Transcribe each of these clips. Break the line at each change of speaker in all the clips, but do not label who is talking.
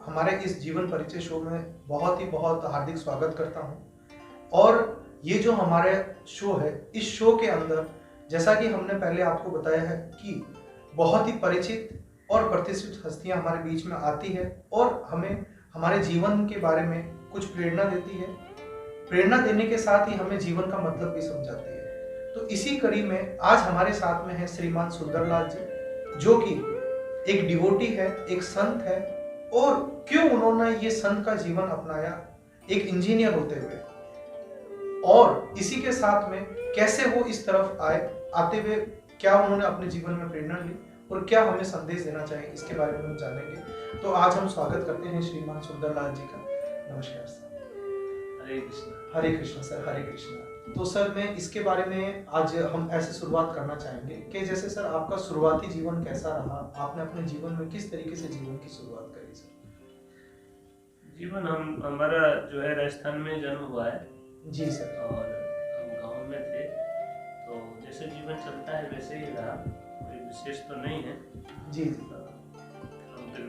हमारे इस जीवन परिचय शो में बहुत हार्दिक स्वागत करता हूं। और ये जो हमारे शो है, इस शो के अंदर जैसा कि हमने पहले आपको बताया है कि बहुत ही परिचित और प्रतिष्ठित हस्तियां हमारे बीच में आती है और हमें हमारे जीवन के बारे में कुछ प्रेरणा देती है। प्रेरणा देने के साथ ही हमें जीवन का मतलब भी समझाती है। तो इसी कड़ी में आज हमारे साथ में है श्रीमान सुंदरलाल जी, जो कि एक डिवोटी है, एक संत है। और क्यों उन्होंने ये संत का जीवन अपनाया एक इंजीनियर होते हुए, और इसी के साथ में कैसे वो इस तरफ आते हुए क्या उन्होंने अपने जीवन में प्रेरणा ली और क्या हमें संदेश देना चाहिए, इसके बारे में हम जानेंगे। तो आज हम स्वागत करते हैं श्रीमान सुंदरलाल जी का। नमस्कार सर।
हरे कृष्ण।
हरे कृष्ण सर, हरे कृष्ण। तो सर मैं इसके बारे में आज हम ऐसे शुरुआत करना चाहेंगे कि जैसे सर आपका शुरुआती जीवन कैसा रहा, आपने अपने जीवन में किस तरीके से जीवन की शुरुआत करी सर?
जीवन हमारा जो है राजस्थान में जन्म हुआ है
जी सर।
और हम गांव में थे, तो जैसे जीवन चलता है वैसे ही रहा, कोई विशेष तो नहीं है।
जी जी।
हम फिर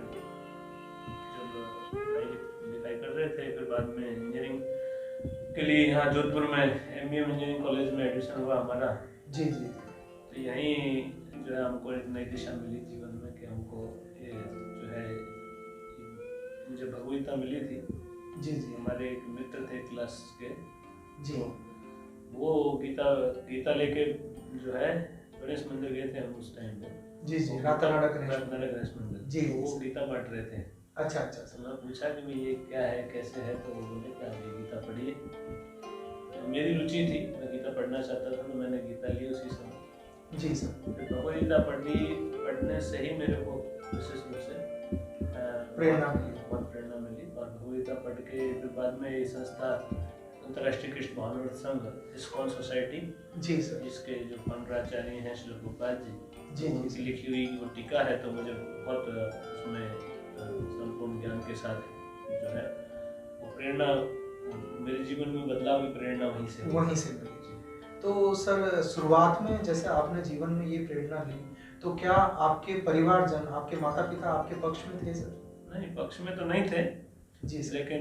जब पढ़ाई लिखाई कर रहे थे, फिर बाद में इंजीनियरिंग के लिए यहाँ जोधपुर में एमबीएम इंजीनियरिंग कॉलेज में एडमिशन हुआ हमारा।
जी जी।
तो यहीं जो है हमको एक नई दिशा मिली जीवन में कि हमको ये जो है मुझे भगवदगीता मिली थी।
जी जी।
हमारे एक मित्र थे क्लास के,
जी।
तो वो गीता लेके जो है गणेश मंदिर गए थे हम उस टाइम पे।
जी जी। रातानाडा
गणेश मंदिर
जी।
तो वो गीता बांट रहे थे।
अच्छा अच्छा।
तो मैं पूछा कि ये क्या है, कैसे है, तो वो बोले कि आप ये गीता पढ़िए। तो मेरी रुचि थी, मैं गीता पढ़ना चाहता था, तो मैंने गीता ली उसी समय।
जी सर।
फिर भगवदगीता पढ़ने से ही मेरे को विशेष रूप से
प्रेरणा मिली।
बहुत प्रेरणा मिली। और भगवदगीता पढ़ के फिर बाद में ये संस्था अंतर्राष्ट्रीय कृष्ण भावनामृत संघ, इस्कॉन सोसाइटी,
जी सर,
जिसके जो फाउंडराचार्य हैं श्री गोपाल जी,
जी
उनकी लिखी हुई वो टीका है, तो मुझे बहुत उसमें संपूर्ण ज्ञान के साथ जो है वो प्रेरणा, मेरे जीवन में बदलाव की प्रेरणा वहीं से
मिली। तो सर शुरुआत में जैसे आपने जीवन में ये प्रेरणा ली, तो क्या आपके परिवारजन, आपके माता पिता आपके पक्ष में थे सर?
नहीं, पक्ष में तो नहीं थे
जी सर।
लेकिन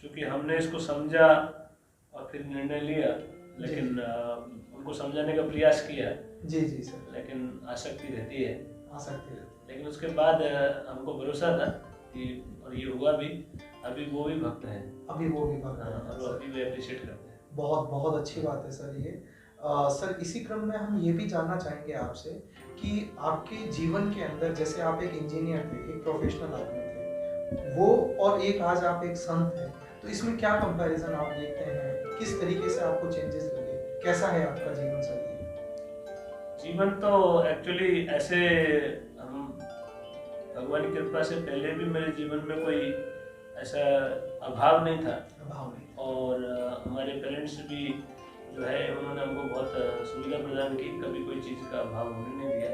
चूंकि हमने इसको समझा और फिर निर्णय लिया, लेकिन उनको समझाने का प्रयास किया।
जी जी सर।
लेकिन आसक्ति रहती है। लेकिन उसके बाद हमको भरोसा था कि, और ये हुआ भी, अभी वो भी भक्त हैं।
अभी वो भी भक्त हैं
और वो अभी भी अप्रिशिएट करते हैं।
बहुत अच्छी बात है सर ये। सर इसी क्रम में हम ये भी जानना चाहेंगे आपसे कि आपके जीवन के अंदर, जैसे आप एक इंजीनियर थे, एक प्रोफेशनल आदमी थे, वो और एक आज आप एक संत हैं, तो इसमें क्या कंपैरिजन आप देखते हैं? किस तरीके से आपको चेंजेस लगे? कैसा है आपका जीवन सर?
जीवन तो एक्चुअली ऐसे, हम भगवान की कृपा से पहले भी मेरे जीवन में कोई ऐसा अभाव नहीं था। और हमारे पेरेंट्स भी जो है उन्होंने हमको बहुत सुविधा प्रदान की, कभी कोई चीज़ का अभाव होने नहीं दिया।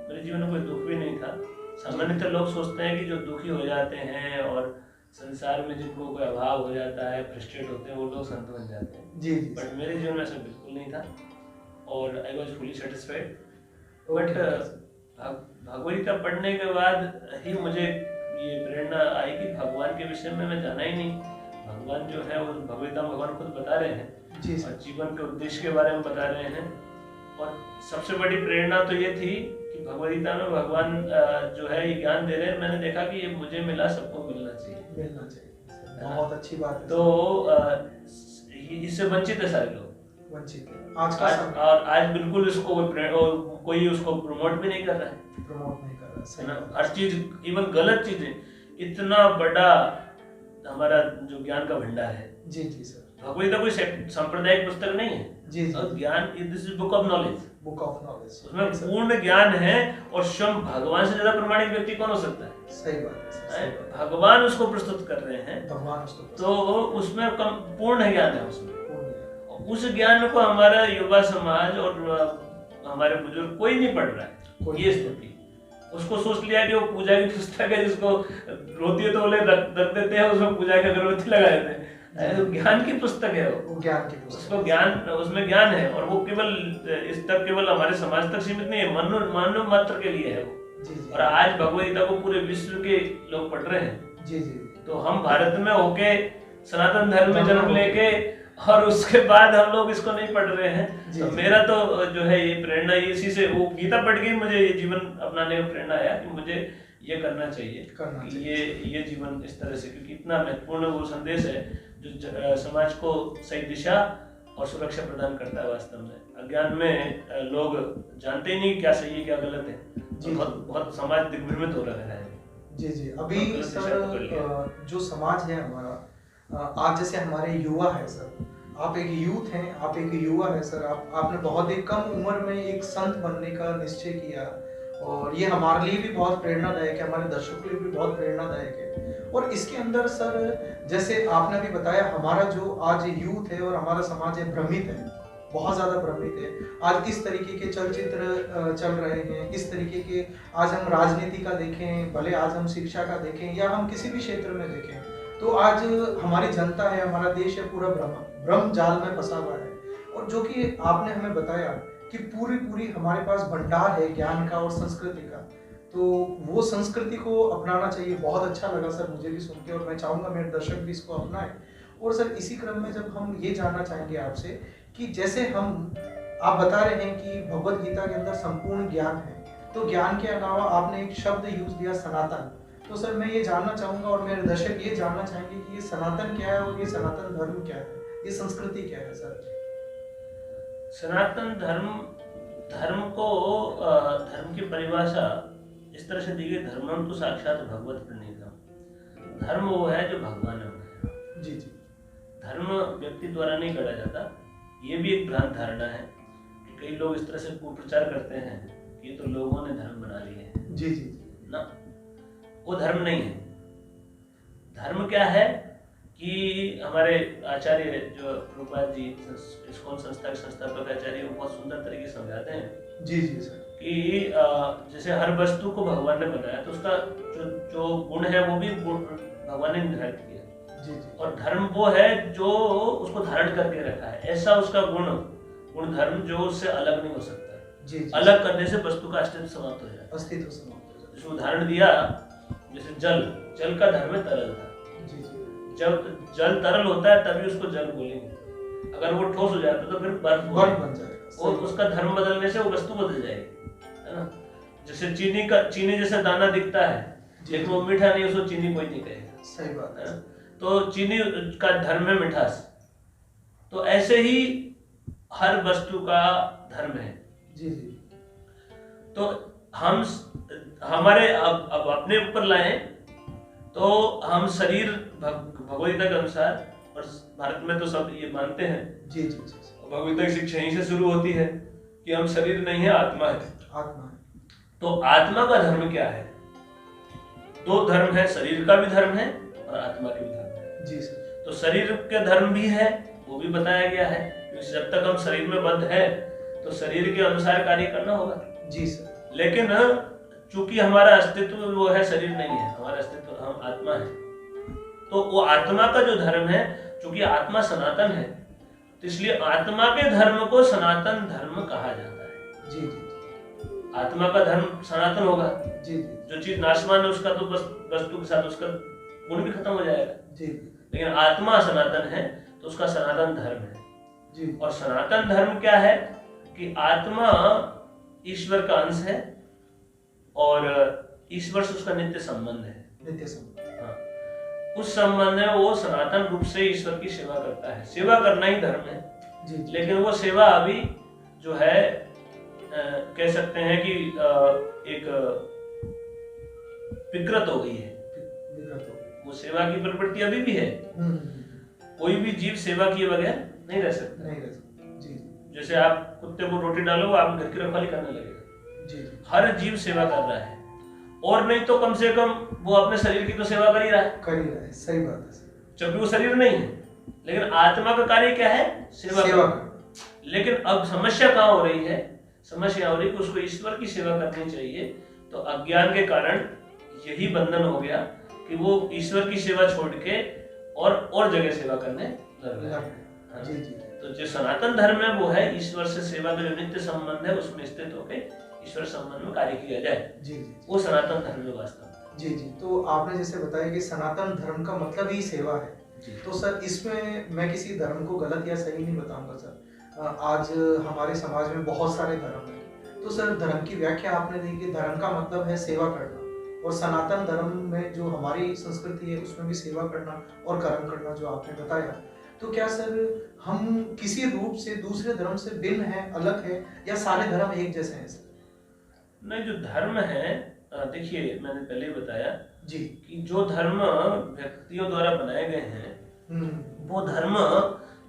मेरे जीवन में कोई दुख भी नहीं था। सामान्यतः लोग सोचते हैं कि जो दुखी हो जाते हैं और संसार में जिनको कोई अभाव हो जाता है, फ्रस्ट्रेट होते हैं, वो लोग संत बन जाते हैं।
जी।
बट मेरे जीवन में ऐसा बिल्कुल नहीं था और I was fully satisfied. But Bhagavad Gita पढ़ने के बाद ही मुझे ये प्रेरणा आई कि भगवान के विषय में मैं जाना ही नहीं। भगवान जो है वो भगवदगीता में भगवान खुद बता रहे हैं
जी,
और जीवन के उद्देश्य के बारे में बता रहे हैं। और सबसे बड़ी प्रेरणा तो ये थी कि भगवदगीता में भगवान जो है ये ज्ञान दे रहे हैं। मैंने देखा कि ये मुझे मिला, सबको मिलना चाहिए।
बहुत अच्छी बात है।
तो इससे वंचित है सारे लोग,
वंचित है
और आज बिल्कुल इसको कोई उसको प्रमोट भी नहीं कर रहा है ना। हर चीज, इवन गलत चीजें, इतना बड़ा हमारा जो ज्ञान का भंडार है।
जी जी सर।
भगवदगीता कोई सांप्रदायिक पुस्तक नहीं है।
जी जी।
और ज्ञान, this is book of knowledge. उसमें
सर।
पूर्ण ज्ञान है और स्वयं भगवान से ज्यादा प्रमाणित व्यक्ति कौन हो सकता है?
सही बात है।
भगवान उसको प्रस्तुत कर रहे हैं, तो उसमें पूर्ण ज्ञान है उसमें। उस ज्ञान को हमारा युवा समाज और हमारे बुजुर्ग कोई नहीं पढ़ रहा है। ये स्थिति, उसको सोच लिया कि वो पूजा की पुस्तक है, जिसको रोती है तो बोले रख देते हैं, उसमें पूजा की अगरबत्ती लगा देते हैं। ज्ञान की पुस्तक है वो ज्ञान की पुस्तक, उसको ज्ञान, उसमें ज्ञान है। और वो केवल इस तक, केवल हमारे समाज तक सीमित नहीं है, मानव मात्र के लिए है वो। और आज भगवदगीता को पूरे विश्व के लोग पढ़ रहे हैं।
जी जी।
तो हम भारत में होके सनातन धर्म में जन्म लेके और उसके बाद हम लोग इसको नहीं पढ़ रहे हैं। तो मेरा तो जो है ये प्रेरणा इसी से, वो गीता पढ़ के मुझे ये जीवन अपनाने का प्रेरणा आया कि मुझे ये करना चाहिए, ये जीवन इस तरह से, क्योंकि इतना महत्वपूर्ण वो संदेश है जो समाज को सही दिशा और सुरक्षा प्रदान करता है। वास्तव में अज्ञान में लोग जानते ही नहीं क्या सही है क्या गलत है, तो बहुत समाज दिग्भ्रमित हो रहा है।
जी जी। अभी सर जो समाज है हमारा, आज जैसे हमारे युवा है सर, आप एक यूथ हैं, आप एक युवा है सर, आपने बहुत ही कम उम्र में एक संत बनने का निश्चय किया, और ये हमारे लिए भी बहुत प्रेरणादायक है, हमारे दर्शकों के लिए भी बहुत प्रेरणादायक है। और इसके अंदर सर जैसे आपने भी बताया, हमारा जो आज यूथ है और हमारा समाज है भ्रमित है, बहुत ज्यादा भ्रमित है। आज इस तरीके के चलचित्र चल रहे हैं, इस तरीके के, आज हम राजनीति का देखें, भले आज हम शिक्षा का देखें या हम किसी भी क्षेत्र में देखें, तो आज हमारी जनता है, हमारा देश है, पूरा भ्रम जाल में फंसा हुआ है। और जो कि आपने हमें बताया कि पूरी हमारे पास भंडार है ज्ञान का और संस्कृति का, तो वो संस्कृति को अपनाना चाहिए। बहुत अच्छा लगा सर मुझे भी सुन के, और मैं चाहूंगा मेरे दर्शक भी इसको अपनाएं। और सर इसी क्रम में जब हम ये जानना चाहेंगे आपसे कि जैसे आप बता रहे हैं कि भगवत गीता के अंदर संपूर्ण ज्ञान है, तो ज्ञान के अलावा आपने एक शब्द यूज दिया सनातन, तो सर मैं ये जानना चाहूंगा और मेरे दर्शक ये जानना चाहेंगे कि ये सनातन क्या है और ये सनातन धर्म क्या है, ये संस्कृति क्या है सर?
सनातन धर्म को धर्म की परिभाषा इस तरह से दी गई, धर्मम तो साक्षात भगवत प्रणीतम। धर्म वो है जो भगवान ने बनाया।
जी जी।
धर्म व्यक्ति द्वारा नहीं गढ़ा जाता, ये भी एक भ्रांत धारणा है कि कई लोग इस तरह से कुप्रचार करते हैं कि ये तो लोगों ने धर्म बना लिए हैं।
जी जी
ना, वो धर्म नहीं है। धर्म क्या है कि हमारे आचार्य जो प्रभुपाद जी, इस्कॉन संस्था के संस्थापक आचार्य, वो बहुत सुंदर तरीके से समझाते हैं।
जी जी सर।
कि जैसे हर वस्तु को भगवान ने बनाया, तो उसका जो गुण है वो भी भगवान ने निर्धारित किया।
जी जी।
और धर्म वो है जो उसको धारण करके रखा है, ऐसा उसका गुण धर्म जो उससे अलग नहीं हो सकता।
जी जी।
अलग करने से वस्तु का अस्तित्व समाप्त हो जाता है।
अस्तित्व समाप्त हो जाता है।
जैसे उदाहरण दिया, जैसे जल का धर्म तरलता।
जी जी।
जब जल तरल होता है तभी उसको जल बोलेंगे, अगर वो ठोस हो जाता है तो फिर बर्फ
बन जाएगा।
वो उसका धर्म बदलने से वो वस्तु बदल जाएगी, है ना। जैसे चीनी जैसा दाना दिखता है, लेकिन वो मीठा नहीं, उसको चीनी कोई नहीं कहेगा।
सही बात है।
तो चीनी का धर्म है मिठास, तो ऐसे ही हर वस्तु का धर्म है।
जी जी।
तो हम हमारे अब अपने ऊपर लाएं तो हम शरीर भगवद्गीता के अनुसार, और भारत में तो सब ये मानते हैं।
जी जी जी।
भगवद्गीता की शिक्षा यहीं से शुरू होती है कि हम शरीर नहीं है, आत्मा है।
आत्मा है।
तो आत्मा का धर्म क्या है? दो धर्म है, शरीर का भी धर्म है और आत्मा का भी धर्म है।
जी सर।
तो शरीर के धर्म भी है, वो भी बताया गया है, क्योंकि जब तक हम शरीर में बंध है तो शरीर के अनुसार कार्य करना होगा।
जी सर।
लेकिन चूंकि हमारा अस्तित्व वो है, शरीर नहीं है, हमारा अस्तित्व हम आत्मा है, तो वो आत्मा का जो धर्म है, चूंकि आत्मा सनातन है, तो इसलिए आत्मा के धर्म को सनातन धर्म कहा जाता है।
जी जी।
आत्मा का धर्म सनातन होगा।
जी जी।
जो चीज नाशवान है उसका तो बस वस्तु के साथ उसका गुण भी खत्म हो जाएगा।
जी।
लेकिन आत्मा सनातन है तो उसका सनातन धर्म है।
जी।
और सनातन धर्म क्या है कि आत्मा ईश्वर का अंश है और ईश्वर से उसका नित्य संबंध है।
नित्य संबंध।
हाँ, उस संबंध में वो सनातन रूप से ईश्वर की सेवा करता है। सेवा करना ही धर्म है।
जी।
लेकिन वो सेवा अभी जो है कह सकते हैं कि एक विकृत हो गई है। वो सेवा की प्रवृत्ति अभी भी है। कोई भी जीव सेवा किए बगैर नहीं रह सकता।
नहीं रह सकता। जी।
जैसे आप कुत्ते को रोटी डालो, वो आप घर की रखवाली करने लगेगा।
जी।
हर जीव सेवा कर रहा है, और नहीं तो कम से कम वो अपने शरीर की तो सेवा कर ही रहा है।
सही बात है।
जबकि वो शरीर नहीं है, लेकिन आत्मा का कार्य क्या है? सेवा करना। लेकिन अब समस्या कहाँ हो रही है? समस्या हो रही है कि उसको ईश्वर की सेवा करनी चाहिए, तो अज्ञान के कारण यही बंधन हो गया कि वो ईश्वर की सेवा छोड़ के और जगह सेवा करने लग गया।
जी जी।
तो जो सनातन धर्म है वो है ईश्वर से सेवा का जो नित्य संबंध है, उसमें स्थित होकर ईश्वर संबंध में कार्य किया जाए।
जी जी।
वो सनातन धर्म है वास्तव में।
जी जी, तो आपने जैसे बताया कि सनातन धर्म का मतलब ही सेवा है।
जी।
तो सर इसमें मैं किसी धर्म को गलत या सही नहीं बताऊंगा सर। आज हमारे समाज में बहुत सारे धर्म हैं। तो सर धर्म की व्याख्या आपने दी कि धर्म का मतलब है सेवा करना, और सनातन धर्म में जो हमारी संस्कृति है उसमें भी सेवा करना और कर्म करना जो आपने बताया। तो क्या सर हम किसी रूप से दूसरे धर्म से भिन्न हैं, अलग है, या सारे धर्म एक जैसे हैं सर?
नहीं, जो धर्म है, देखिए मैंने पहले ही बताया
जी
कि जो धर्म व्यक्तियों द्वारा बनाए गए हैं वो धर्म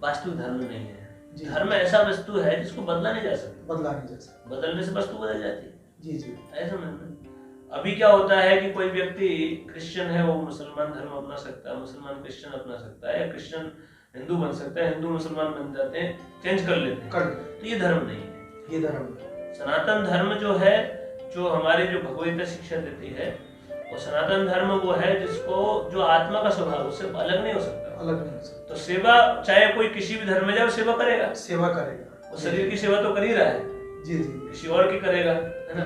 वास्तविक धर्म नहीं है।
जी।
धर्म ऐसा वस्तु है जिसको बदला नहीं जा सकता।
बदला नहीं जा सकता।
बदलने से वस्तु बदल जाती है।
जी जी।
ऐसा समझना। अभी क्या होता है कि कोई व्यक्ति क्रिश्चियन है, वो मुसलमान धर्म अपना सकता है, मुसलमान क्रिश्चियन अपना सकता है, या क्रिश्चियन हिंदू बन सकता है, हिंदू मुसलमान बन जाते हैं, चेंज कर लेते हैं। तो ये धर्म नहीं है।
ये धर्म नहीं।
सनातन धर्म जो है, जो हमारी जो भगवत शिक्षा देती है, और सनातन धर्म वो है जिसको, जो आत्मा का स्वभाव उससे अलग नहीं हो सकता।
अलग नहीं हो सकता।
तो सेवा, चाहे कोई किसी भी धर्म में जाए, सेवा करेगा।
सेवा करेगा।
वो शरीर की सेवा तो कर ही रहा है।
जी जी।
किसी और की करेगा, है ना?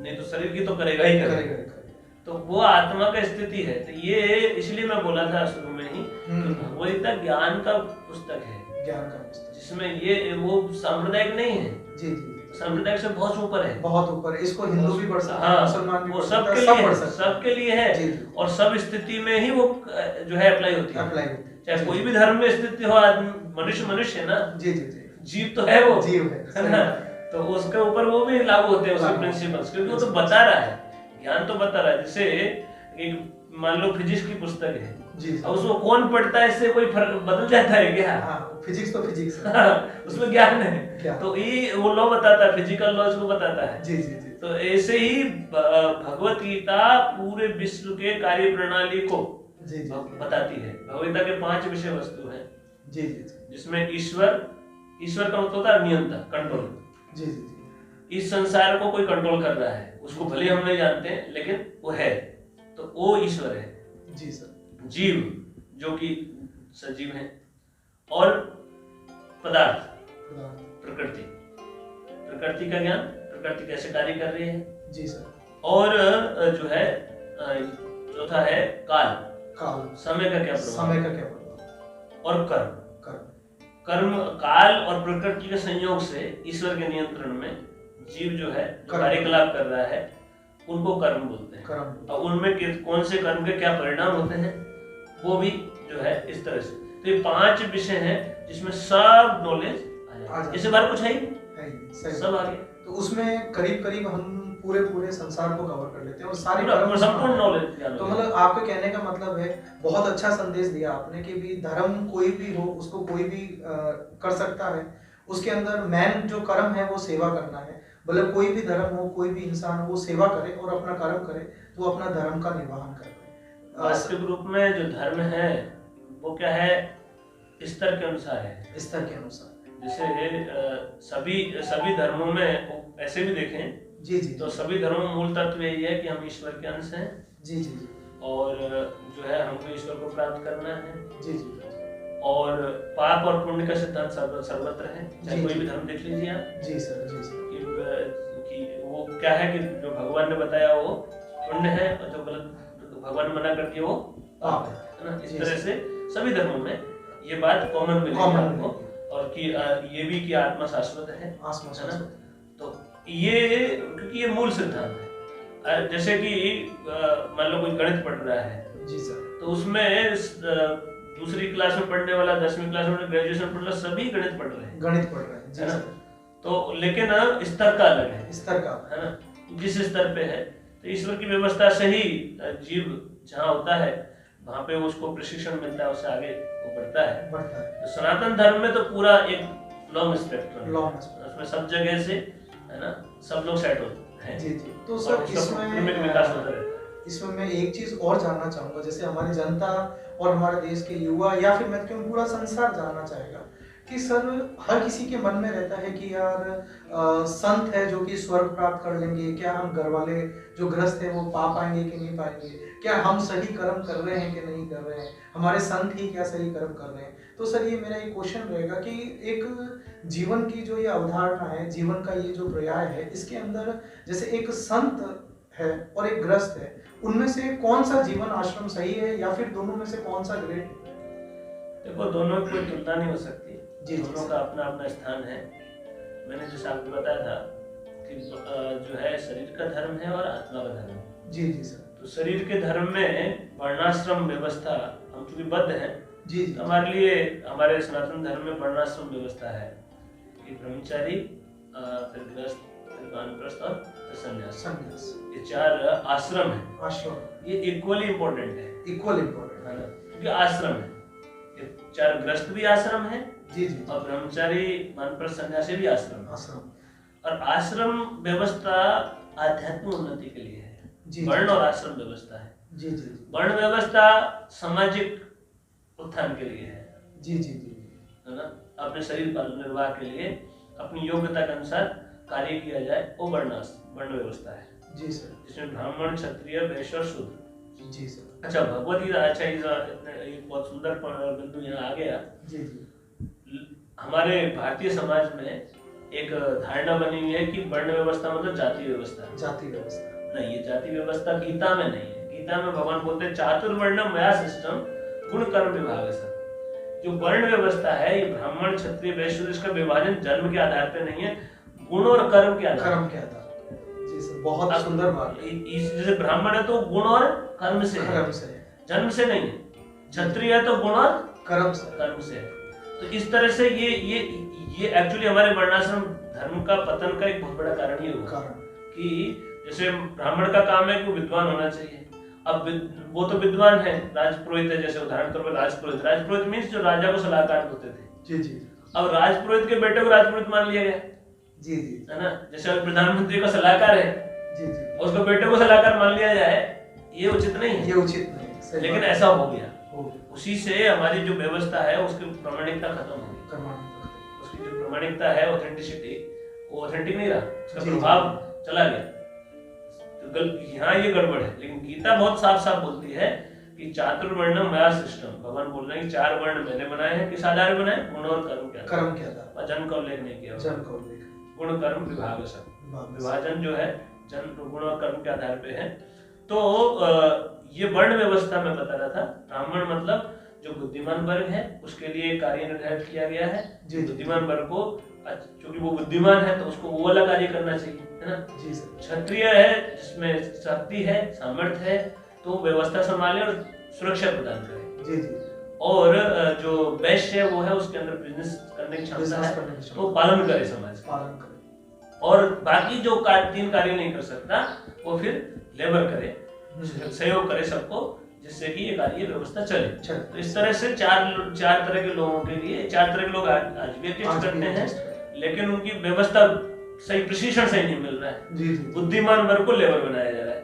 नहीं तो शरीर की तो करेगा ही करेगा। तो वो आत्मा का स्थिति है। तो ये इसलिए मैं बोला था शुरू में ही कि भगवद्गीता ज्ञान का पुस्तक है,
ज्ञान का पुस्तक,
जिसमें ये वो सांप्रदायिक नहीं है।
जी जी।
सांप्रदायिक से बहुत ऊपर है,
बहुत ऊपर है। इसको हिंदू भी पढ़ सकता है, मुसलमान भी
वो
पढ़ सकता
सबके
है, सब
लिए
पढ़
है,
सकता है।
सबके लिए है।
जी जी।
और सब स्थिति में ही वो जो है अप्लाई होती है।
अप्लाई होती है।
चाहे कोई भी धर्म में स्थिति हो, आदमी मनुष्य मनुष्य है ना।
जी जी जी।
जीव तो है, वो
जीव
है ना। तो उसके ऊपर वो भी लागू होते हैं उसके प्रिंसिपल्स, क्योंकि वो तो बता रहा है, ज्ञान तो बता रहा है। जैसे एक मान लो फिजिक्स की पुस्तक है
जी,
अब उसको कौन पढ़ता है, इससे कोई फर्क बदल जाता है क्या?
हाँ, फिजिक्स तो फिजिक्स है।
उसमें ज्ञान है। तो ये वो लॉ बताता है, फिजिकल लॉ इसको बताता है।
जी जी जी।
तो ऐसे ही भगवत गीता पूरे विश्व के कार्य प्रणाली को
जी जी
बताती है। भगवत गीता के 5 विषय वस्तु है।
जी जी।
जिसमें ईश्वर का मतलब होता है नियंता, कंट्रोल।
जी जी जी।
इस संसार को कोई कंट्रोल कर रहा है, उसको भले हम नहीं जानते हैं, लेकिन वो है, तो वो ईश्वर है।
जी सर।
जीव जो कि सजीव है, और पदार्थ, प्रकृति का ज्ञान, प्रकृति कैसे कार्य कर रही है। जी सर। और जो है चौथा है काल, समय का क्या प्रभाव, और कर्म। काल और प्रकृति के संयोग से ईश्वर के नियंत्रण में जीव जो है कार्यकलाप कर रहा है, उनको कर्म बोलते हैं। और उनमें कौन से कर्म के क्या परिणाम होते हैं, वो भी जो है इस तरह से। तो ये 5 विषय हैं जिसमें सब नॉलेज आ जाए। इससे बाहर कुछ है ही सब आ गया।
तो उसमें करीब करीब हम पूरे संसार को कवर कर लेते हैं, और सारी
संपूर्ण नॉलेज।
तो मतलब आपके कहने का मतलब है, बहुत अच्छा संदेश दिया आपने कि भी धर्म कोई भी हो, उसको कोई भी कर सकता है। उसके अंदर मेन जो कर्म है वो सेवा करना है। मतलब कोई भी धर्म हो, कोई भी इंसान हो, वो सेवा करे और अपना कर्म करे, तो वो अपना धर्म का निर्वहन करे।
वास्तविक रूप में जो धर्म है वो क्या है, स्तर के अनुसार है।
स्तर के अनुसार,
जैसे सभी धर्मों में ऐसे भी देखें
जी जी,
तो सभी धर्मों में मूल तत्व यही है कि हम ईश्वर के अंश हैं।
जी जी जी।
और जो है हमको ईश्वर को प्राप्त करना है।
जी जी।
और पाप और पुण्य का सिद्धांत सर्वत्र है, चाहे कोई भी धर्म देख लीजिए आप।
जी सर, जी सर।
कि वो क्या है कि जो भगवान ने बताया वो पुण्य है, और जो गलत भगवान मना कर दिया वो पाप है ना। इस तरह से सभी धर्मों में ये बात कॉमन मिलेगी आपको। और कि ये भी कि आत्मा शाश्वत है, ना। तो ये क्योंकि ये मूल सिद्धांत है। जैसे कि मान लो कोई गणित पढ़ रहा है,
जी सर,
तो उसमें दूसरी क्लास में पढ़ने वाला, 10वीं क्लास में ग्रेजुएशन पढ़ रहा, सभी गणित पढ़ रहे हैं,
जी सर।
तो लेकिन स्तर का अलग है,
स्तर का है
ना। जिस स्तर पे है, तो ईश्वर की व्यवस्था से ही जीव जहाँ होता है वहाँ पे उसको प्रशिक्षण मिलता है, उससे आगे वो बढ़ता है। तो सनातन धर्म में तो पूरा एक लॉन्ग स्पेक्ट्रम, उसमें सब जगह से, है ना, सब लोग सेट होते हैं।
जी जी। तो सर इसमें मैं एक चीज और जानना चाहूंगा, जैसे हमारी जनता और हमारे देश के युवा, या फिर मैं क्यों पूरा संसार जानना चाहेगा कि सर हर किसी के मन में रहता है कि यार संत है जो कि स्वर्ग प्राप्त कर लेंगे, क्या हम घर वाले जो ग्रस्त है वो पा पाएंगे कि नहीं पाएंगे, क्या हम सही कर्म कर रहे हैं कि नहीं कर रहे हैं, हमारे संत ही क्या सही कर्म कर रहे हैं। तो सर ये मेरा एक क्वेश्चन रहेगा कि एक जीवन की जो ये अवधारणा है, जीवन का ये जो पर्याय है, इसके अंदर जैसे एक संत है और एक गृहस्थ है, उनमें से कौन सा जीवन आश्रम सही है या फिर दोनों में से कौन सा ग्रेट है?
देखो, दोनों की कोई तुलना नहीं हो सकती,
जी,
दोनों का अपना अपना स्थान है। मैंने जैसे आपको बताया था कि जो है शरीर का धर्म है और आत्मा का धर्म है।
जी जी सर।
तो शरीर के धर्म में वर्णाश्रम व्यवस्था, हम चूंकि बद्ध हैं,
जी जी,
तो हमारे लिए हमारे सनातन धर्म में वर्णाश्रम व्यवस्था है कि ब्रह्मचारी, फिर गृहस्थ, फिर वानप्रस्थ और फिर संन्यास।
संन्यास,
ये 4 आश्रम है।
आश्रम
ये इक्वली इम्पोर्टेंट है,
इक्वल इम्पोर्टेंट
है ना, क्योंकि आश्रम है। ये 4 गृहस्थ भी आश्रम है,
जी जी,
और ब्रह्मचारी, वानप्रस्थ, सन्यासी भी आश्रम है।
आश्रम,
और आश्रम व्यवस्था आध्यात्मिक उन्नति के लिए है।
जी,
वर्ण और आश्रम व्यवस्था है।
जी जी,
वर्ण व्यवस्था सामाजिक उत्थान के लिए है,
जी जी जी,
है ना, अपने शरीर पालन निर्वाह के लिए अपनी योग्यता के अनुसार कार्य किया जाए, वो वर्ण व्यवस्था है।
जी सर,
जिसमें ब्राह्मण, क्षत्रिय, वैश्य और शूद्र।
जी सर।
अच्छा, भगवत गीता, अच्छा एक बहुत सुंदर बिंदु यहाँ आ गया।
जी जी,
हमारे भारतीय समाज में एक धारणा बनी हुई है कि वर्ण व्यवस्था मतलब जाति व्यवस्था।
जाति व्यवस्था
नहीं, ये जाति व्यवस्था गीता में नहीं है। गीता में भगवान बोलते हैं चातुर्वर्ण्यम मया सृष्टम गुण कर्म विभाग से। जो वर्ण व्यवस्था है, ये ब्राह्मण, क्षत्रिय, वैश्य, इसका विभाजन जन्म के आधार पे नहीं है, गुण और कर्म के आधार।
कर्म के आधार। जी सर, बहुत सुंदर बात है।
जैसे ब्राह्मण है तो गुण और कर्म से है, जन्म से नहीं है। क्षत्रिय है तो गुण और कर्म से है। तो इस तरह से ये एक्चुअली हमारे वर्णाश्रम धर्म का पतन का एक बहुत बड़ा कारण ये हुआ कि जैसे ब्राह्मण का काम है कि वो विद्वान होना चाहिए। अब वो तो विद्वान है, राजपुरोहित है, जैसे उदाहरण तौर पर राजपुरोहित मीन्स जो राजा को सलाहकार होते थे।
जी जी,
अब राजपुरोहित के बेटे को राजपुरोहित मान लिया गया।
जी जी,
है ना, जैसे प्रधानमंत्री का सलाहकार है,
जी जी,
उसको बेटे को सलाहकार मान लिया जाए, ये उचित नहीं है।
ये उचित नहीं है,
लेकिन ऐसा हो गया। उसी से हमारी जो व्यवस्था है उसकी प्रामाणिकता खत्म हो गई। उसकी जो प्रामाणिकता है, ऑथेंटिसिटी, वो ऑथेंटिक नहीं रहा, उसका प्रभाव चला गया। तो यहाँ ये गड़बड़ है। लेकिन गीता बहुत साफ साफ बोलती है कि चातुर्वर्ण्यम मया सृष्टम। भगवान बोल रहे हैं कि 4 वर्ण मैंने बनाए हैं। किस आधार पे बनाए? गुण और कर्म के आधार। जन्म का उल्लेख नहीं किया, गुण कर्म विभाग से। विभाजन जो है जन्म, गुण और कर्म के आधार पे है। तो ये वर्ण व्यवस्था में बता रहा था। ब्राह्मण मतलब जो बुद्धिमान वर्ग है, उसके लिए कार्य निर्धारित किया गया है। बुद्धिमान वर्ग को, क्योंकि वो बुद्धिमान है तो उसको वो वाला कार्य करना चाहिए, है ना। क्षत्रिय है जिसमें शक्ति है, सामर्थ्य है, तो व्यवस्था संभाले और सुरक्षा प्रदान करे। और जो वैश्य है वो है, उसके अंदर बिजनेस करने की क्षमता है, तो पालन करे, समाज पालन। और बाकी जो 3 कार्य नहीं कर सकता वो फिर लेबर करे, सहयोग करे सबको, जिससे कि ये कार्य व्यवस्था चले। तो इस तरह से चार तरह के लोगों के लिए, 4 तरह के लोग आज भी एग्जिस्ट करते हैं, लेकिन उनकी व्यवस्था सही, प्रशिक्षण सही नहीं मिल रहा है। बुद्धिमान वर्ग को लेबर बनाया जा रहा है।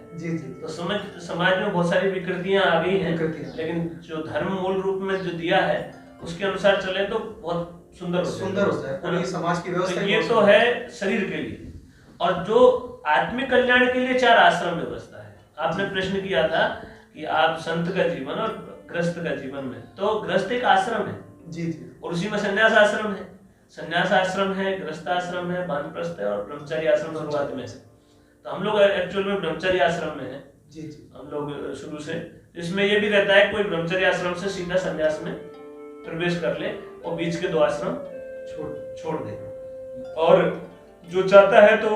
तो समाज में बहुत सारी विकृतियां आ गई हैं, लेकिन जो धर्म मूल रूप में जो दिया है उसके अनुसार चले तो बहुत सुंदर होता है पूरी समाज की व्यवस्था। ये तो है शरीर के लिए। और जो आत्मिक कल्याण के लिए 4 आश्रम व्यवस्था है। आपने प्रश्न किया था कि आप संत का जीवन और गृहस्थ का जीवन में, तो गृहस्थ एक आश्रम है जी, और उसी में संन्यास आश्रम है। संन्यास आश्रम है, गृहस्थ आश्रम है, वानप्रस्थ है और ब्रह्मचारी आश्रम शुरुआत में से। तो हम लोग एक्चुअल में ब्रह्मचारी आश्रम में है जी जी, हम लोग शुरू से। इसमें ये भी रहता है कोई ब्रह्मचारी आश्रम से सीधा संन्यास में प्रवेश कर ले और बीच के 2 आश्रम छोड़ दे। और जो चाहता है तो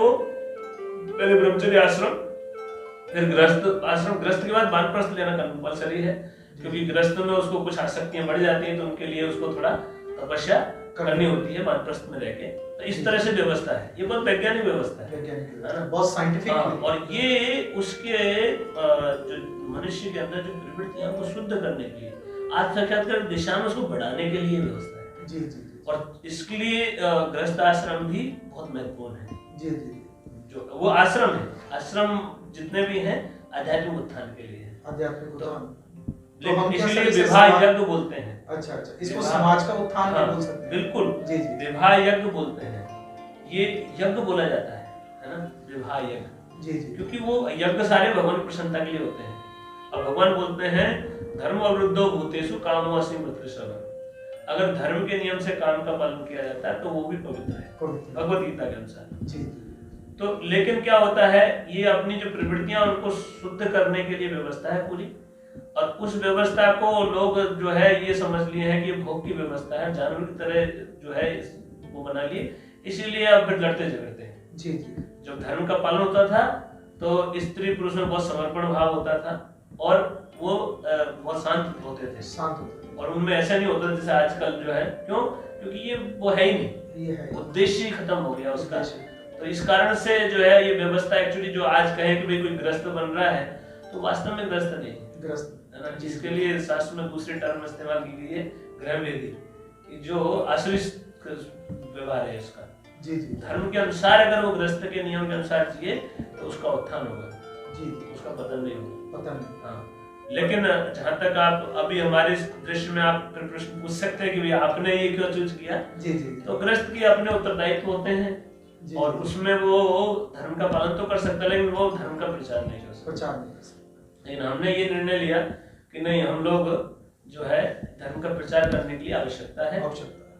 पहले ब्रह्मचर्य आश्रम, फिर गृहस्थ आश्रम। गृहस्थ के बाद वानप्रस्थ लेना कंपलसरी है, क्योंकि गृहस्थ में उसको कुछ आसक्तियां बढ़ जाती हैं, तो उनके लिए उसको थोड़ा तपस्या करनी होती है वानप्रस्थ में रहके। तो इस तरह से व्यवस्था है। ये बहुत वैज्ञानिक व्यवस्था है, बहुत साइंटिफिक। और ये उसके जो मनुष्य के अंदर जो प्रवृत्तियां को शुद्ध करने के लिए, आत्म-साक्षात्कार दिशा में उसको बढ़ाने के लिए व्यवस्था है जी जी। और इसके लिए गृहस्थ आश्रम भी बहुत महत्वपूर्ण है जी जी। जो वो आश्रम है, आश्रम जितने भी हैं आध्यात्मिक उत्थान के लिए है। आध्यात्मिक उत्थान, लेकिन इसलिए विवाह यज्ञ बोलते हैं। अच्छा अच्छा, इसको समाज का उत्थान भी बोल सकते हैं। बिल्कुल जी जी, विवाह यज्ञ बोलते हैं। ये यज्ञ बोला जाता है ना, विवाह यज्ञ जी जी, क्योंकि वो यज्ञ सारे भगवान की प्रसन्नता के लिए होते हैं। अब भगवान बोलते हैं धर्म अवरुद्धो भूतेषु कामो असीम वृत्रसव। अगर धर्म के नियम से काम का पालन किया जाता है तो वो भी पवित्र है, भगवत गीता के अनुसार जी। तो लेकिन क्या होता है, ये अपनी जो प्रवृत्तियां उनको शुद्ध करने के लिए व्यवस्था है पूरी, और उस व्यवस्था को लोग जो है ये समझ लिए हैं कि भोग की व्यवस्था है, जानवर की तरह जो है वो बना लिए, इसीलिए अब फिर लड़ते झगड़ते हैं।
जी जी।
जब धर्म का पालन होता था तो स्त्री पुरुष में बहुत समर्पण भाव होता था, और वो बहुत शांत होते थे,
शांत होते थे,
और उनमें ऐसा नहीं होता जैसे आजकल जो है। क्यों? क्योंकि ये वो है ही नहीं,
ये है
उद्देश्य ही खत्म हो गया उसका। तो इस कारण से जो है ये व्यवस्था एक्चुअली जो आज कहें कि भाई कोई ग्रस्त बन रहा है, तो वास्तव में ग्रस्त नहीं,
ग्रस्त
है ना, जिसके लिए शास्त्र में दूसरी टर्म इस्तेमाल की गई है ग्रहवेदी, जो आश्रित व्यवहार है उसका।
जी जी।
धर्म के अनुसार अगर वो ग्रस्त के नियम के अनुसार जिए तो उसका उत्थान होगा,
जी,
उसका पतन नहीं होगा,
पतन नहीं।
हाँ। लेकिन जहाँ तक आप अभी हमारे दृश्य में आप प्रश्न पूछ सकते हैं कि भाई आपने ये क्यों चूज किया,
जी जी।
तो ग्रस्त के अपने उत्तरदायित्व होते हैं, और उसमें वो धर्म का पालन तो कर सकता है, लेकिन वो धर्म का प्रचार नहीं कर सकता। लेकिन हमने ये निर्णय लिया कि नहीं, हम लोग जो है धर्म का प्रचार करने की आवश्यकता है,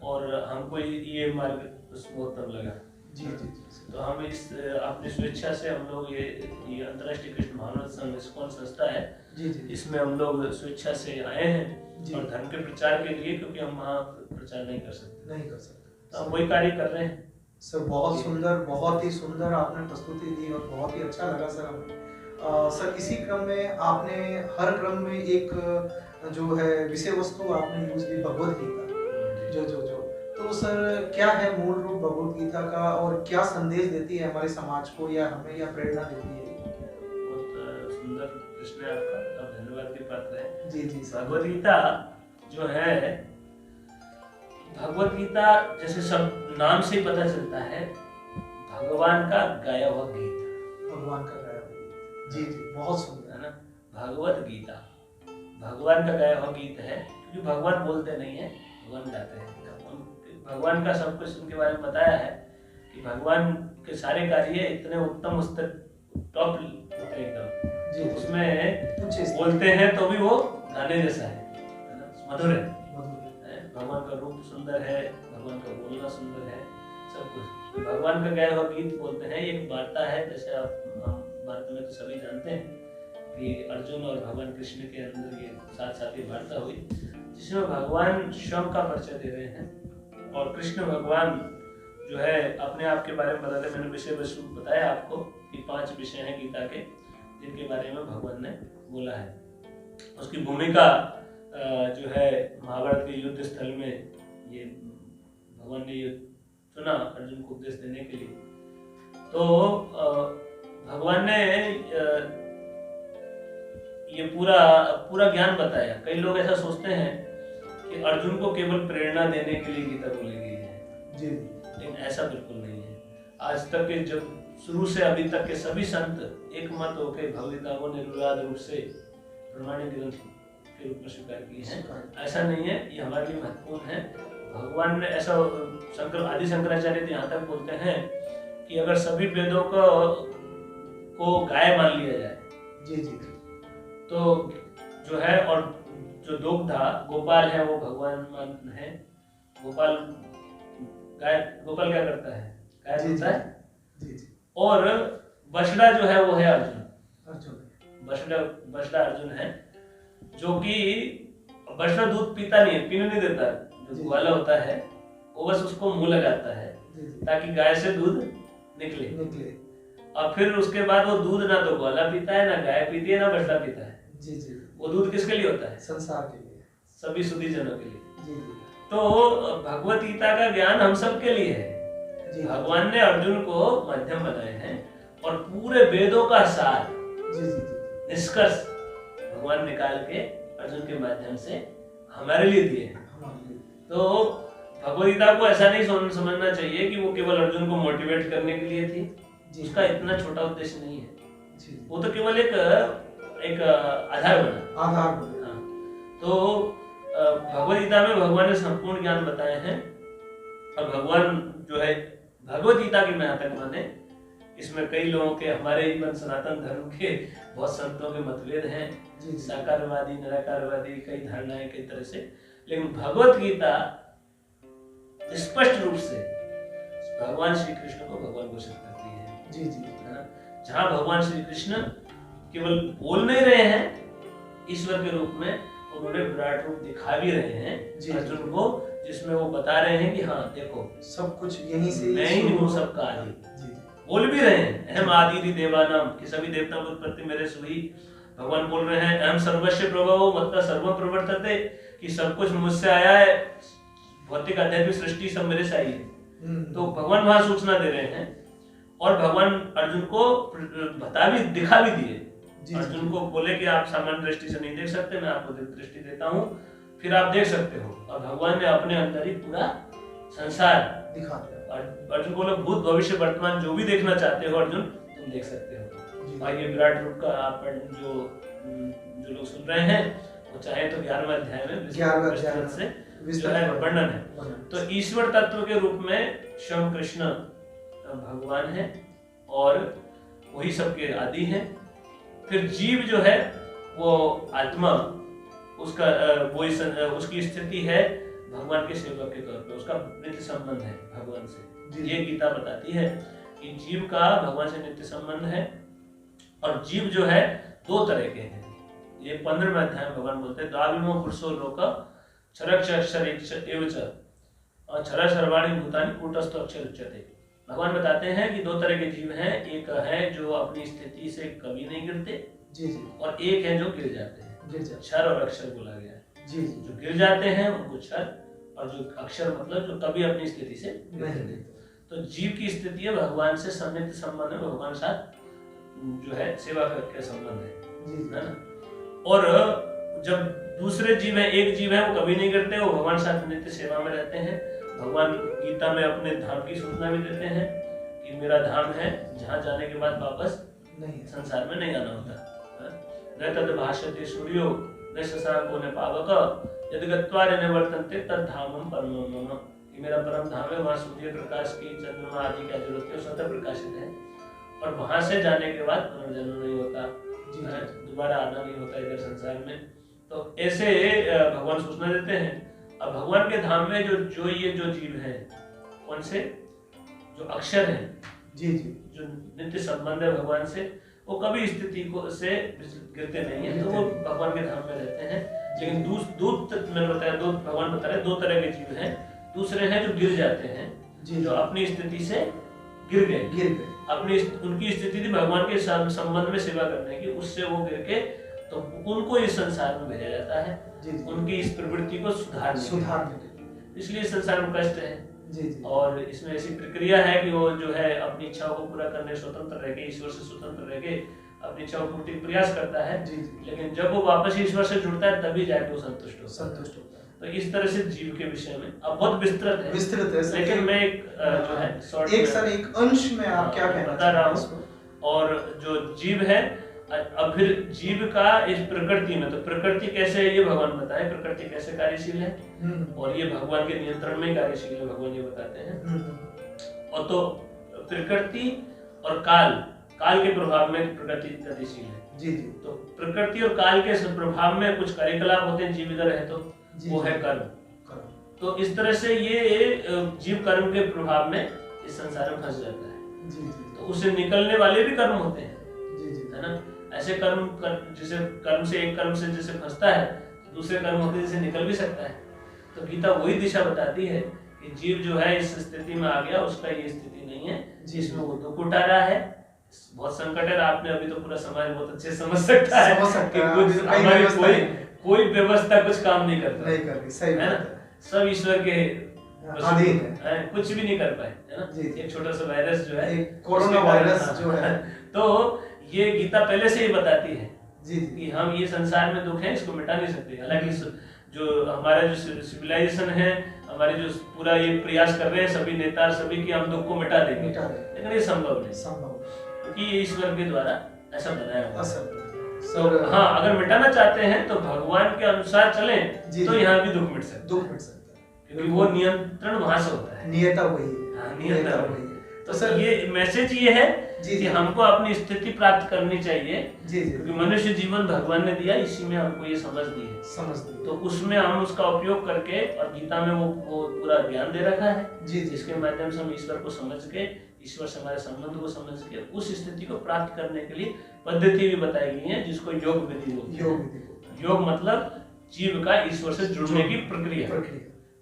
और हमको ये मार्ग उत्तम लगा।
जी जी जी।
तो हम इस अपनी स्वेच्छा से हम लोग ये अंतर्राष्ट्रीय कृष्ण भावनामृत संघ इस्कॉन संस्था है,
जी जी,
इसमें हम लोग स्वेच्छा से आए हैं और धर्म के प्रचार के लिए, क्योंकि हम वहाँ प्रचार नहीं कर सकते, तो हम वही कार्य कर रहे हैं।
सर बहुत सुंदर, बहुत ही सुंदर आपने प्रस्तुति दी और बहुत ही अच्छा लगा सर हमें। सर इसी क्रम में आपने हर क्रम में एक जो है विषय वस्तु आपने यूज की भगवत गीता, जो तो सर क्या है मूल रूप भगवत गीता का, और क्या संदेश देती है हमारे समाज को या हमें, या प्रेरणा देती है?
बहुत सुंदर प्रश्न है आपका, आप धन्यवाद के पात्र हैं।
जी जी।
भगवत गीता जो है, भगवत गीता जैसे सब नाम से ही पता चलता है, भगवान का गाया हुआ गीत,
भगवान का गाया हुआ गीत। जी जी, बहुत सुंदर
है ना। भगवत गीता भगवान का गाया हुआ गीत है, क्योंकि भगवान बोलते नहीं है, भगवान गाते हैं। भगवान का सब कुछ उनके बारे में बताया है कि भगवान के सारे कार्य इतने उत्तम स्तर टॉप एकदम, उसमें बोलते हैं तो भी वो गाने जैसा है, मधुर है। भगवान का रूप सुंदर है, भगवान का बोलना सुंदर है, सब कुछ भगवान का गाया हुआ गीत बोलते हैं। एक वार्ता है, जैसे आप भारत में तो सभी जानते हैं कि अर्जुन और भगवान कृष्ण के अंदर ये साथ साथ ही वार्ता हुई, जिसमें भगवान स्वयं का परिचय दे रहे हैं, और कृष्ण भगवान जो है अपने आप के बारे में बता रहे। मैंने विषय वस्तु बताया आपको कि 5 विषय हैं गीता के, जिनके बारे में भगवान ने बोला है। उसकी भूमिका जो है महाभारत के युद्ध स्थल में ये भगवान ने ये चुना अर्जुन को उपदेश देने के लिए। तो भगवान ने ये पूरा ज्ञान बताया। कई लोग ऐसा सोचते हैं कि अर्जुन को केवल प्रेरणा देने के लिए गीता बोली गई है जी, लेकिन ऐसा बिल्कुल नहीं है। आज तक के जब शुरू से अभी तक के सभी संत एक मत होकर भगवद गीता को निर्विवाद रूप से प्रमाणिक ग्रंथ के रूप में स्वीकार किए हैं। ऐसा नहीं है, ये हमारे लिए महत्वपूर्ण है। भगवान ने ऐसा आदि शंकराचार्य यहाँ तक बोलते हैं कि अगर सभी वेदों को गाय मान लिया जाए जी जी, तो जो है, और जो दुग्धा गोपाल है वो भगवान मान है। गोपाल क्या करता है? गाय देता है जी जी। और बछड़ा जो है वो है अर्जुन। बछड़ा अर्जुन है, जो कि बछड़ा दूध पीता नहीं है, पीने नहीं देता। जो ग्वाला होता है वो बस उसको मुंह लगाता है ताकि गाय से दूध निकले। और फिर उसके बाद वो दूध ना तो ग्वाला पीता है, ना गाय पीती है, ना बछड़ा पीता है जी जी। वो दूध किसके लिए होता है? संसार के लिए, सभी सुधी जनों के लिए जी जी। तो भगवत गीता का ज्ञान हम सब के लिए है जी। भगवान ने अर्जुन को माध्यम बनाए हैं और पूरे वेदों का सार जी जी जी निष्कर्ष भगवान निकाल के अर्जुन के माध्यम से हमारे लिए दिए हैं। तो भगवत गीता को ऐसा नहीं समझना चाहिए कि वो केवल अर्जुन को मोटिवेट करने के लिए थी। उसका इतना छोटा उद्देश्य नहीं है, वो तो केवल एक आधार बना। हाँ। तो भगवत गीता में भगवान ने संपूर्ण ज्ञान बताए हैं। और भगवान जो है भगवत गीता की जहाँ तक माने, इसमें कई लोगों के, हमारे ही सनातन धर्म के बहुत संतों के मतभेद हैं, साकारवादी, निराकारवादी, कई धारणाएं कई तरह से। लेकिन भगवत गीता स्पष्ट रूप से भगवान श्री कृष्ण को भगवान घोषित करती है।
जी जी।
है ना। जहाँ भगवान श्री कृष्ण केवल बोल नहीं रहे हैं ईश्वर के रूप में, उन्होंने विराट रूप दिखा भी रहे हैं अर्जुन को, जिसमें वो बता रहे हैं कि हाँ देखो
सब कुछ यहीं से
मैं ही हूँ सबका आदि। बोल भी रहे हैं अहम आदि देवानाम, कि सभी देवता उत्पत्ति मेरे सुही। भगवान बोल रहे हैं अहम सर्वस्व प्रभव मतलब सर्व प्रवर्तते, कि सब कुछ मुझसे आया है, भौतिक आध्यात्मिक सृष्टि सब मेरे से आई है। तो भगवान वहां सूचना दे रहे हैं और भगवान अर्जुन को बता भी दिखा भी दिए। अर्जुन को बोले कि आप सामान्य दृष्टि से नहीं देख सकते, मैं आपको दिव्य दृष्टि देता हूँ, फिर आप देख सकते हो। और भगवान ने अपने अंदर ही पूरा संसार दिखा दिया। अर्जुन बोले भूत भविष्य वर्तमान जो भी देखना चाहते हो अर्जुन तुम देख सकते हो। और ये विराट रूप का आप जो लोग सुन रहे हैं वो चाहे तो 11वें अध्याय में विस्तृत से जो है वर्णन है। तो ईश्वर तत्व के रूप में स्वयं कृष्ण भगवान है और वही सबके आदि हैं। फिर जीव जो है वो आत्मा, उसका उसकी स्थिति है भगवान के सेवक के तौर पे, उसका नित्य संबंध है भगवान से। ये गीता बताती है कि जीव का भगवान से नित्य संबंध है। और जीव जो है दो तरह के हैं। ये 15वें अध्याय में भगवान बोलते हैं द्वाविमो पुरुषो लोक क्षरक्ष अक्षर एवच और क्षर सर्वाणि भूतानि कूटस्थ अक्षर उच्यते। भगवान बताते हैं कि दो तरह के जीव हैं, एक है जो अपनी स्थिति से कभी नहीं गिरते और एक है जो गिर जाते हैं। क्षर और अक्षर बोला गया है। जो गिर जाते हैं उनको क्षर, और जो अक्षर मतलब जो कभी अपनी स्थिति से नहीं। तो जीव की स्थिति है भगवान से नित्य संबंध है, भगवान साथ जो है सेवा के संबंध है ना। और जब दूसरे जीव है, एक जीव है वो कभी नहीं करते, वो भगवान साथ नित्य सेवा में रहते हैं। भगवान गीता में अपने धाम की सूचना भी देते हैं कि मेरा धाम है जहाँ जाने के बाद वापस नहीं संसार में नहीं आना होता। न तद भाष्यते सूर्यो न शशांको न पावक यदि गत्वा न वर्तन्ते तद धामम परमम मम। कि मेरा परम धाम है, वहाँ सूर्य प्रकाश की चंद्रमा आदि क्या जरूरत है, स्वतः प्रकाशित है और वहां से जाने के बाद पुनर्जन्म नहीं होता, दोबारा आना नहीं होता इधर संसार में। तो ऐसे भगवान सूचना देते हैं। अब भगवान के धाम में जो ये जीव है कौन से, जो अक्षर है जो नित्य संबंध है भगवान से, वो कभी स्थिति को से गिरते नहीं है, तो वो भगवान के धाम में रहते हैं। लेकिन मैंने बताया भगवान बता रहे दो तरह के जीव हैं। दूसरे हैं जो गिर जाते हैं, जो अपनी स्थिति से गिर गए, अपनी उनकी स्थिति थी भगवान के संबंध में सेवा करने की, उससे वो गिर के तो उनको इस संसार में भेजा जाता है उनकी इस प्रवृत्ति को सुधारने के लिए। इसलिए संसार में कष्ट है। और इसमें ऐसी प्रक्रिया है कि वो जो है अपनी इच्छाओं को पूरा करने स्वतंत्र रह के, ईश्वर से स्वतंत्र रह के अपनी इच्छाओं को पूरी प्रयास करता है। लेकिन जब वो वापस ईश्वर से जुड़ता है तभी जाके वो संतुष्ट होता है। तो इस तरह से जीव के विषय में अब बहुत विस्तृत है, लेकिन मैं एक जो है
एक अंश में आप क्या कहना
बता रहा हूँ। और जो जीव है, अब फिर जीव का इस प्रकृति में, तो प्रकृति कैसे है ये भगवान बताए, प्रकृति कैसे कार्यशील है और ये भगवान के नियंत्रण में कार्यशील है, भगवान ये बताते हैं। और तो प्रकृति और काल के प्रभाव में प्रकृति गतिशील है। तो प्रकृति और काल के प्रभाव में कुछ कार्यकलाप होते हैं जीव इधर है तो वो है कर्म। तो इस तरह से ये जीव कर्म के प्रभाव में इस संसार में फंस जाता है। तो उससे निकलने वाले भी कर्म होते हैं, है ना। ऐसे कर्म जैसे कर्म से एक कर्म से जैसे फंसता है, तो दूसरे कर्म होते जैसे निकल भी सकता है। तो गीता वही दिशा बताती है कि जीव जो है इस स्थिति में आ गया, उसका ये स्थिति नहीं है जिसमें वो दुख उठा रहा है, बहुत संकट है। आपने अभी तो पूरा समाज बहुत अच्छे समझ सकता है कि कुछ हमारी कोई व्यवस्था कुछ काम नहीं करता है ना, सब ईश्वर के कुछ भी नहीं कर पाए, है ना। एक छोटा सा वायरस जो है,
कोरोना वायरस जो है,
तो ये गीता पहले से ही बताती है कि हम ये संसार में दुख है इसको मिटा नहीं सकते। हालांकि जो हमारा जो सिविलाइजेशन है, हमारे जो पूरा ये प्रयास कर रहे हैं सभी नेता सभी कि हम दुख को मिटा देंगे, लेकिन ये संभव नहीं, क्योंकि ये ईश्वर के द्वारा ऐसा बनाया हुआ। तो हाँ, अगर मिटाना चाहते हैं तो भगवान के अनुसार चलें तो यहाँ भी दुख मिट सकता है, क्योंकि वो नियंत्रण वहां से होता है,
नियता वही
है। तो सर ये मैसेज ये है कि हमको अपनी स्थिति प्राप्त करनी चाहिए, क्योंकि मनुष्य जीवन भगवान ने दिया, इसी में हमको ये समझ दी है। तो उसमें हम उसका उपयोग करके, और गीता में वो पूरा ज्ञान दे रखा है, जिसके माध्यम से हम ईश्वर को समझ के ईश्वर से हमारे संबंध को समझ के उस स्थिति को प्राप्त करने के लिए पद्धति भी बताई गई है, जिसको योग विधि बोलते हैं। योग मतलब जीव का ईश्वर से जुड़ने की प्रक्रिया,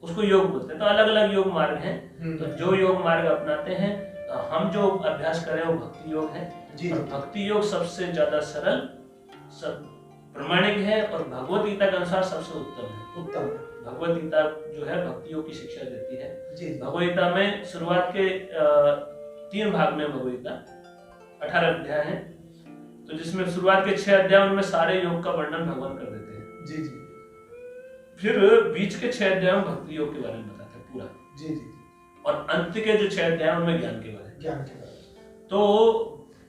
उसको योग बोलते हैं। तो अलग अलग योग मार्ग हैं। तो जो योग मार्ग अपनाते हैं, हम जो अभ्यास कर रहे हैं वो भक्ति योग है। और भक्ति योग सबसे ज्यादा सरल, सब प्रमाणिक है और भगवत गीता के अनुसार सबसे उत्तम है। भगवत गीता जो है भक्ति योग की शिक्षा देती है। भगवत गीता में शुरुआत के 3 भाग में भगवत गीता 18 अध्याय हैं। तो जिसमें शुरुआत के 6 अध्याय उनमें सारे योग का वर्णन भगवान कर देते हैं। फिर बीच के 6 अध्याय में भक्ति योग के बारे में बताते हैं पूरा। और अंत के जो 6 अध्याय उनमें ज्ञान के बारे में। तो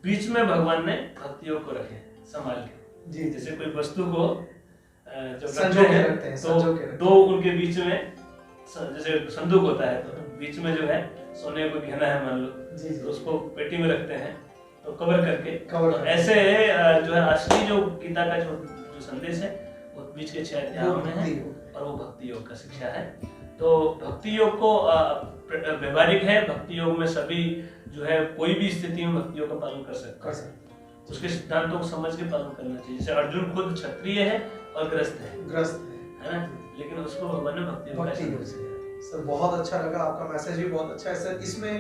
बीच में भगवान ने भक्ति योग को रखे संभाल के। जैसे कोई वस्तु को जब रखते हैं तो 2 उनके बीच में, जैसे संदूक होता है तो बीच में जो है सोने को गहना है मान लो, तो उसको पेटी में रखते हैं तो कवर करके। तो ऐसे जो है असली जो गीता का जो संदेश है वो बीच के 6 अध्यायों में है और वो भक्ति योग का शिक्षा है। तो भक्ति योग को व्यवहारिक है। भक्ति योग में सभी जो है कोई भी स्थिति में भक्ति योग का पालन कर सकते हैं। उसके सिद्धांतों को समझ के पालन करना चाहिए। जैसे अर्जुन खुद क्षत्रिय है और ग्रस्त है ना, लेकिन उसको भगवान ने भक्ति योग का
सर बहुत अच्छा लगा, आपका मैसेज भी बहुत अच्छा है सर। इसमें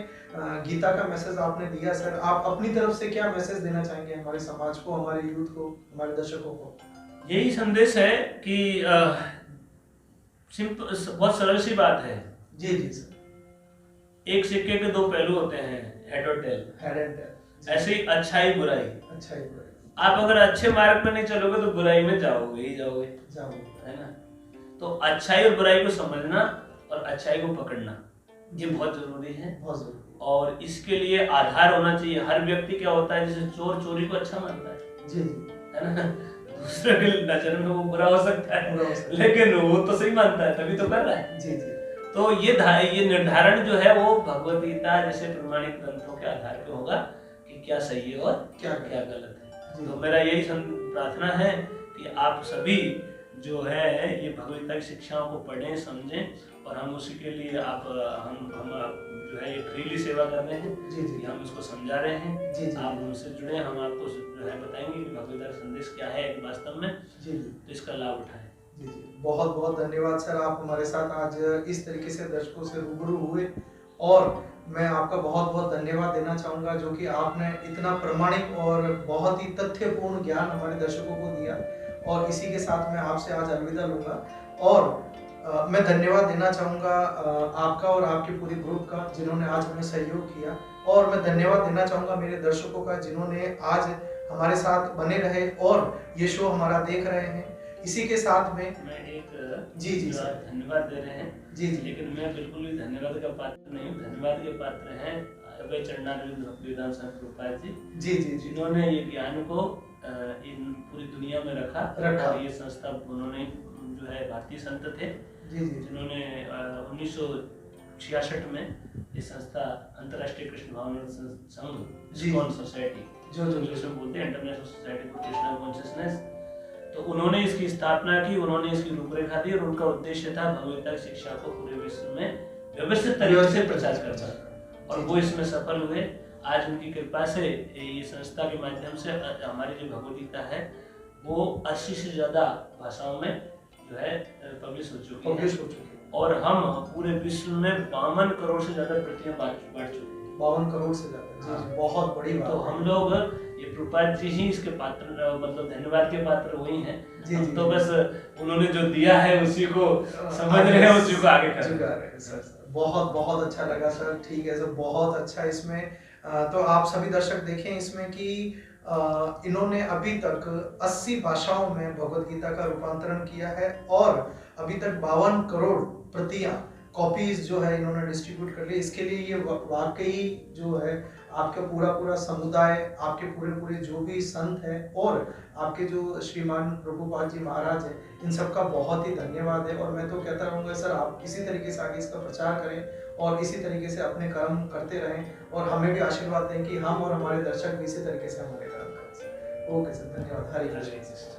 गीता का मैसेज आपने दिया सर, आप अपनी तरफ से क्या मैसेज देना चाहेंगे हमारे समाज को, हमारे यूथ को, हमारे दर्शकों को?
यही संदेश है कि सिंपल, बहुत सरल सी बात है।
जी सर।
एक सिक्के के 2 पहलू होते हैं, हेड और टेल। ऐसे ही अच्छाई बुराई। आप अगर अच्छे मार्ग पर नहीं चलोगे तो बुराई में जाओगे है ना। तो अच्छाई और बुराई को समझना और अच्छाई को पकड़ना ये बहुत जरूरी है। और इसके लिए आधार होना चाहिए। हर व्यक्ति क्या होता है, जैसे चोर चोरी को अच्छा मानता है ना, दूसरे की नजर में वो बुरा हो सकता है, लेकिन वो तो सही मानता है तभी तो कर रहा है। तो ये निर्धारण जो है वो भगवत गीता जैसे प्रमाणिक ग्रंथों के आधार पे होगा कि क्या सही है और क्या गलत है। तो मेरा यही प्रार्थना है कि आप सभी जो है ये भगवत गीता की शिक्षाओं को पढ़ें, समझें और हम उसी के लिए हम जो है ये फ्रीली सेवा कर रहे हैं कि हम इसको समझा रहे हैं। आप हमसे जुड़े, हम आपको जो है बताएंगे कि भगवत गीता का संदेश क्या है वास्तव में, तो इसका लाभ उठाएं।
बहुत बहुत धन्यवाद सर, आप हमारे साथ आज इस तरीके से दर्शकों से रूबरू हुए। और मैं आपका बहुत बहुत धन्यवाद देना चाहूँगा जो कि आपने इतना प्रामाणिक और बहुत ही तथ्यपूर्ण ज्ञान हमारे दर्शकों को दिया। और इसी के साथ मैं आपसे आज अलविदा लूँगा। और मैं धन्यवाद देना चाहूँगा आपका और आपके पूरे ग्रुप का जिन्होंने आज हमें सहयोग किया। और मैं धन्यवाद देना चाहूँगा मेरे दर्शकों का जिन्होंने आज हमारे साथ बने रहे और ये शो हमारा देख रहे हैं। इसी के साथ में
मैं एक
जी
धन्यवाद दे रहे हैं लेकिन मैं बिल्कुल भी धन्यवाद का पात्र नहीं हूँ। धन्यवाद के पात्र हैं अभय चरणारविंद भक्तिवेदांत स्वामी प्रभुपाद जी जिन्होंने ये ज्ञान को इन पूरी दुनिया में रखा। और ये संस्था उन्होंने जो है भारतीय संत थे जिन्होंने 1966 में ये संस्था अंतर्राष्ट्रीय कृष्ण भावना संघ सोसाइटी जो बोलते हैं international society for Krishna consciousness, तो उन्होंने इसकी स्थापना की, उन्होंने इसकी रूपरेखा दी और उनका उद्देश्य था भगवत गीता की शिक्षा को पूरे विश्व में व्यवस्थित तरीके से प्रचार करना और वो इसमें सफल हुए। आज उनकी कृपा से ये संस्था के माध्यम से हमारी जो भगवत गीता है वो 80 से ज्यादा भाषाओं में जो है पब्लिश हो चुकी है और हम पूरे विश्व में 52 करोड़ से ज्यादा प्रतियां बांट चुके हैं।
52 करोड़ से ज्यादा, बहुत बड़ी बात।
तो हम लोग ये प्रभुपाद जी ही इसके पात्र, मतलब धन्यवाद के पात्र वही हैं। तो बस उन्होंने जो दिया है उसी को समझ रहे हैं, उसी को आगे कर रहे हैं
सर। बहुत बहुत अच्छा लगा सर। ठीक है सर, बहुत अच्छा। इसमें तो आप सभी दर्शक देखें इसमें कि इन्होंने अभी तक 80 भाषाओं में भगवत गीता का रूपांतरण किया है और अभी तक 52 करोड़ प्रतियां कॉपीज जो है इन्होंने डिस्ट्रीब्यूट कर ली। इसके लिए ये वाकई जो है आपका पूरा समुदाय, आपके पूरे जो भी संत हैं और आपके जो श्रीमान प्रभुपाद जी महाराज हैं, इन सब का बहुत ही धन्यवाद है। और मैं तो कहता रहूँगा सर, आप इसी तरीके से आगे इसका प्रचार करें और इसी तरीके से अपने कर्म करते रहें और हमें भी आशीर्वाद दें कि हम और हमारे दर्शक भी इसी तरीके से हमारे कर्म करें। ओके सर, धन्यवाद। हरे कृष्ण।